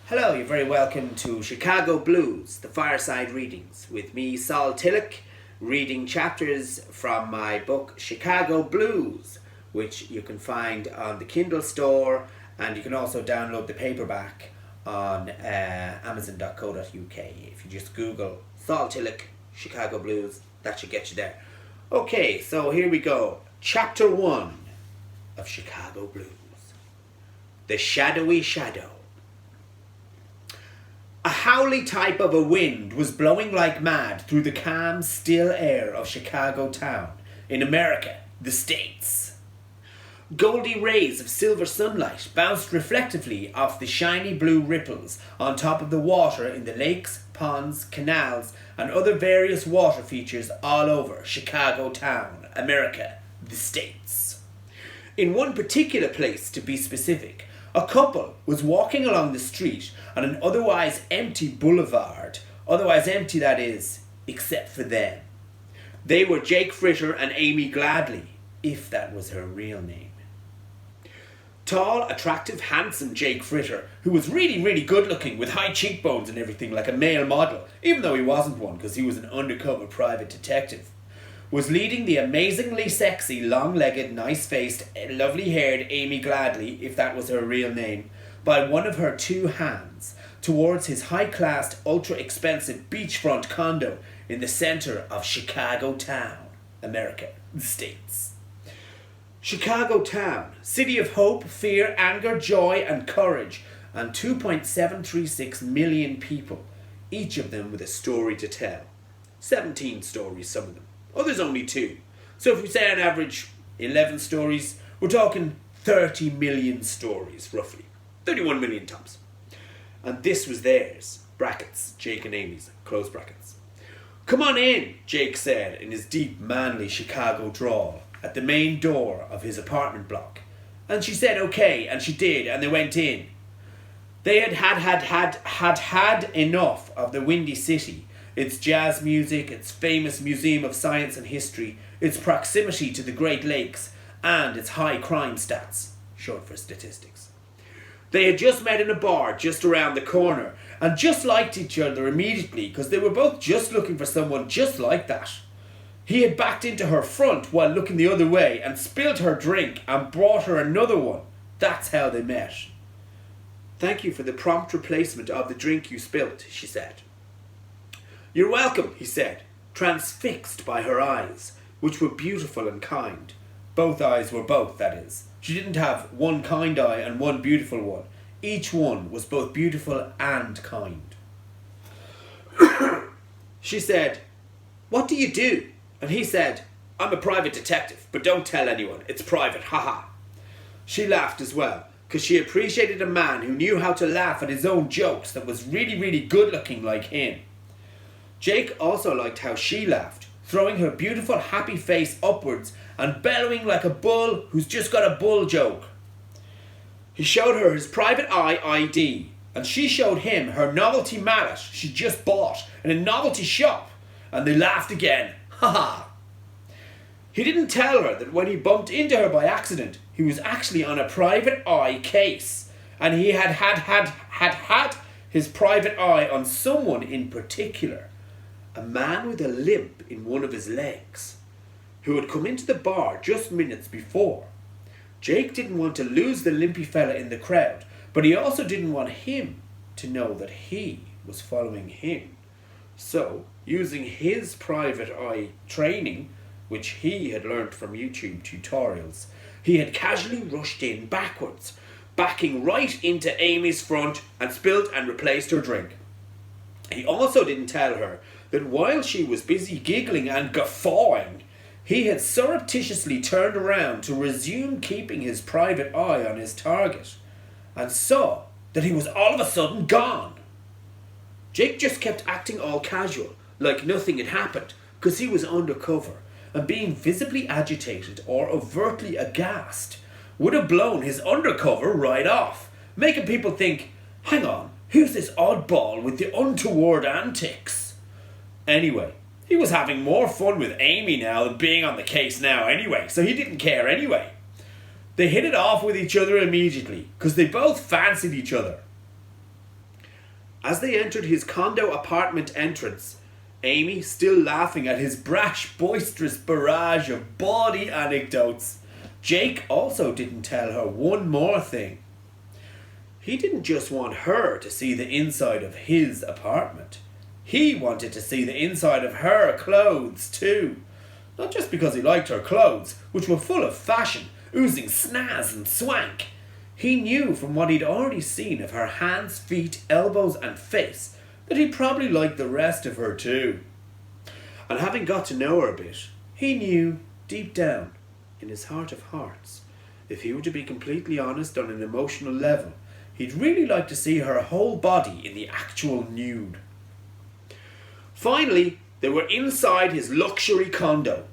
Hello, you're very welcome to Chicago Blues, the Fireside Readings, with me, Saul Tillock, reading chapters from my book Chicago Blues, which you can find on the Kindle store, and you can also download the paperback on amazon.co.uk. If you just Google Saul Tillock, Chicago Blues, that should get you there. Okay, so here we go. Chapter 1 of Chicago Blues. The Shadowy Shadow. A howly type of a wind was blowing like mad through the calm, still air of Chicago town, in America, the States. Goldy rays of silver sunlight bounced reflectively off the shiny blue ripples on top of the water in the lakes, ponds, canals, and other various water features all over Chicago town, America, the States. In one particular place, to be specific, a couple was walking along the street on an otherwise empty boulevard. Otherwise empty, that is, except for them. They were Jake Fritter and Amy Gladly, if that was her real name. Tall, attractive, handsome Jake Fritter, who was really good looking with high cheekbones and everything like a male model, even though he wasn't one because he was an undercover private detective, was leading the amazingly sexy, long-legged, nice-faced, lovely-haired Amy Gladly, if that was her real name, by one of her two hands towards his high-classed, ultra-expensive beachfront condo in the centre of Chicago town, America, the States. Chicago town, city of hope, fear, anger, joy, and courage, and 2.736 million people, each of them with a story to tell. 17 stories, some of them. Others only 2. So if we say on average 11 stories, we're talking 30 million stories, roughly. 31 million tops. And this was theirs. Brackets, Jake and Amy's, close brackets. "Come on in," Jake said in his deep, manly Chicago drawl at the main door of his apartment block. And she said okay, and she did, and they went in. They had enough of the Windy City, its jazz music, its famous Museum of Science and History, its proximity to the Great Lakes, and its high crime stats, short for statistics. They had just met in a bar just around the corner, and just liked each other immediately because they were both just looking for someone just like that. He had backed into her front while looking the other way and spilled her drink and brought her another one. That's how they met. "Thank you for the prompt replacement of the drink you spilt," she said. "You're welcome," he said, transfixed by her eyes, which were beautiful and kind. Both eyes were both, that is. She didn't have one kind eye and one beautiful one. Each one was both beautiful and kind. She said, "What do you do?" And he said, "I'm a private detective, but don't tell anyone. It's private, haha." She laughed as well, because she appreciated a man who knew how to laugh at his own jokes that was really good looking like him. Jake also liked how she laughed, throwing her beautiful happy face upwards and bellowing like a bull who's just got a bull joke. He showed her his private eye ID, and she showed him her novelty mallet she just bought in a novelty shop, and they laughed again. Ha ha! He didn't tell her that when he bumped into her by accident, he was actually on a private eye case, and he had his private eye on someone in particular. A man with a limp in one of his legs, who had come into the bar just minutes before. Jake didn't want to lose the limpy fella in the crowd, but he also didn't want him to know that he was following him. So, using his private eye training, which he had learnt from YouTube tutorials, he had casually rushed in backwards, backing right into Amy's front and spilled and replaced her drink. He also didn't tell her that while she was busy giggling and guffawing, he had surreptitiously turned around to resume keeping his private eye on his target, and saw that he was all of a sudden gone. Jake just kept acting all casual, like nothing had happened, because he was undercover, and being visibly agitated or overtly aghast would have blown his undercover right off, making people think, hang on, who's this oddball with the untoward antics? Anyway, he was having more fun with Amy now than being on the case now anyway, so he didn't care anyway. They hit it off with each other immediately, because they both fancied each other. As they entered his condo apartment entrance, Amy, still laughing at his brash, boisterous barrage of bawdy anecdotes, Jake also didn't tell her one more thing. He didn't just want her to see the inside of his apartment. He wanted to see the inside of her clothes too. Not just because he liked her clothes, which were full of fashion, oozing snazz and swank. He knew from what he'd already seen of her hands, feet, elbows and face that he probably liked the rest of her too. And having got to know her a bit, he knew, deep down, in his heart of hearts, if he were to be completely honest on an emotional level, he'd really like to see her whole body in the actual nude. Finally, they were inside his luxury condo.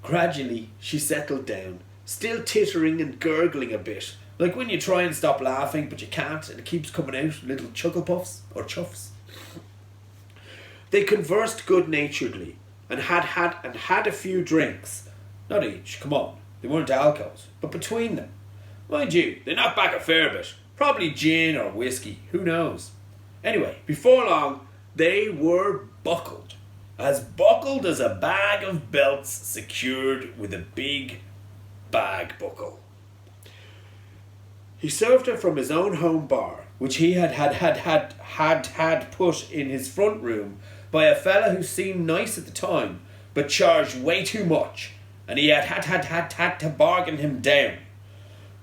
Gradually, she settled down, still tittering and gurgling a bit, like when you try and stop laughing but you can't and it keeps coming out in little chuckle puffs or chuffs. They conversed good-naturedly and had a few drinks. Not each, come on, they weren't alcohols, but between them. Mind you, they knocked back a fair bit. Probably gin or whiskey, who knows. Anyway, before long, they were buckled as a bag of belts secured with a big bag buckle. He served her from his own home bar, which he had put in his front room by a fella who seemed nice at the time, but charged way too much, and he had to bargain him down.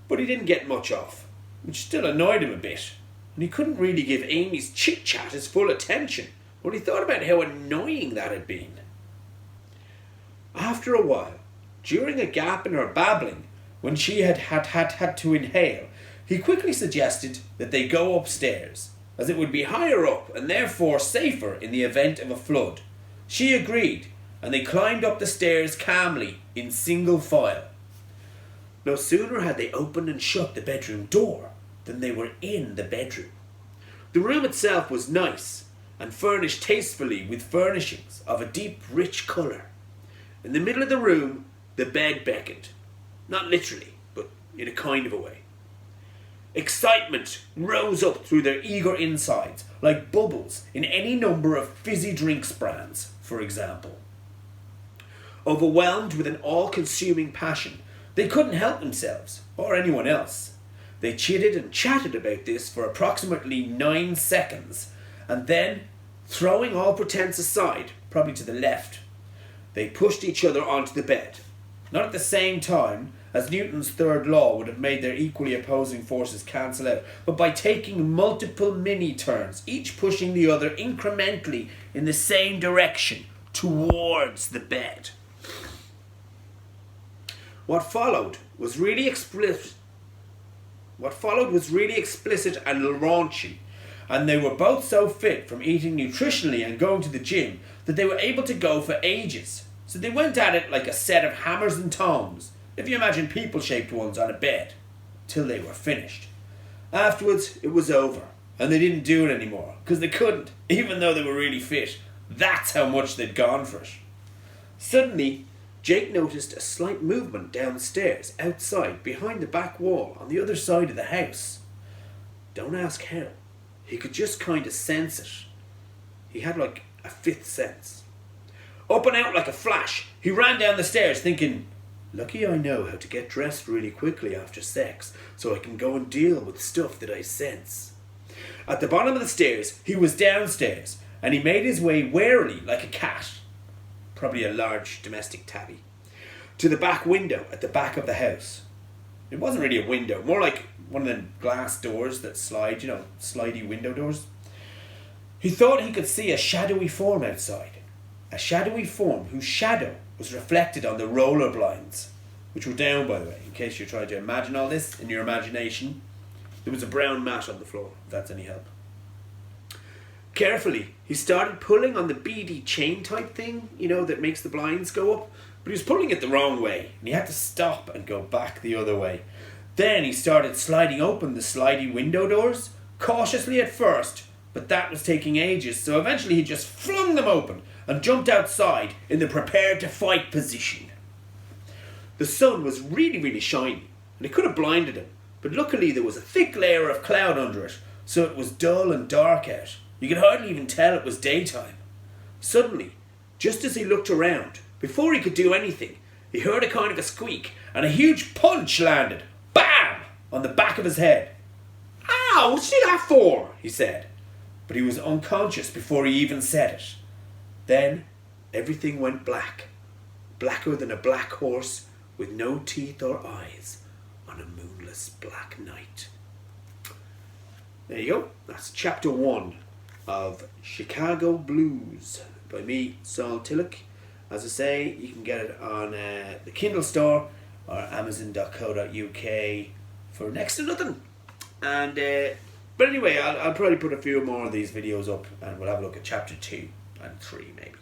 But he didn't get much off, which still annoyed him a bit, and he couldn't really give Amy's chit-chat his full attention when he thought about how annoying that had been. After a while, during a gap in her babbling, when she had to inhale, he quickly suggested that they go upstairs, as it would be higher up and therefore safer in the event of a flood. She agreed, and they climbed up the stairs calmly in single file. No sooner had they opened and shut the bedroom door than they were in the bedroom. The room itself was nice and furnished tastefully with furnishings of a deep, rich colour. In the middle of the room, the bed beckoned. Not literally, but in a kind of a way. Excitement rose up through their eager insides, like bubbles in any number of fizzy drinks brands, for example. Overwhelmed with an all-consuming passion, they couldn't help themselves, or anyone else. They chitted and chatted about this for approximately 9 seconds, and then, throwing all pretense aside, probably to the left, they pushed each other onto the bed. Not at the same time, as Newton's third law would have made their equally opposing forces cancel out, but by taking multiple mini-turns, each pushing the other incrementally in the same direction, towards the bed. What followed was really explicit and raunchy, and they were both so fit from eating nutritionally and going to the gym that they were able to go for ages. So they went at it like a set of hammers and tongs, if you imagine people-shaped ones on a bed, till they were finished. Afterwards, it was over, and they didn't do it anymore, because they couldn't, even though they were really fit. That's how much they'd gone for it. Suddenly, Jake noticed a slight movement downstairs, outside, behind the back wall, on the other side of the house. Don't ask how. He could just kind of sense it. He had like a fifth sense. Up and out like a flash, he ran down the stairs thinking, lucky I know how to get dressed really quickly after sex, so I can go and deal with stuff that I sense. At the bottom of the stairs, he was downstairs, and he made his way warily like a cat, probably a large domestic tabby, to the back window at the back of the house. It wasn't really a window, more like one of the glass doors that slide, slidey window doors. He thought he could see a shadowy form outside, a shadowy form whose shadow was reflected on the roller blinds, which were down, by the way, in case you're trying to imagine all this in your imagination. There was a brown mat on the floor, if that's any help. Carefully, he started pulling on the beady chain type thing, that makes the blinds go up, but he was pulling it the wrong way, and he had to stop and go back the other way. Then he started sliding open the slidey window doors, cautiously at first, but that was taking ages, so eventually he just flung them open and jumped outside in the prepared-to-fight position. The sun was really, really shiny, and it could have blinded him, but luckily there was a thick layer of cloud under it, so it was dull and dark out, You could hardly even tell it was daytime. Suddenly, just as he looked around, before he could do anything, he heard a kind of a squeak and a huge punch landed, BAM! On the back of his head. "Ow, what's that for?" he said. But he was unconscious before he even said it. Then everything went black. Blacker than a black horse with no teeth or eyes on a moonless black night. There you go. That's chapter 1 of Chicago Blues by me, Saul Tillock. As I say, you can get it on the Kindle store or amazon.co.uk for next to nothing. And but anyway, I'll probably put a few more of these videos up and we'll have a look at chapter 2 and 3 maybe.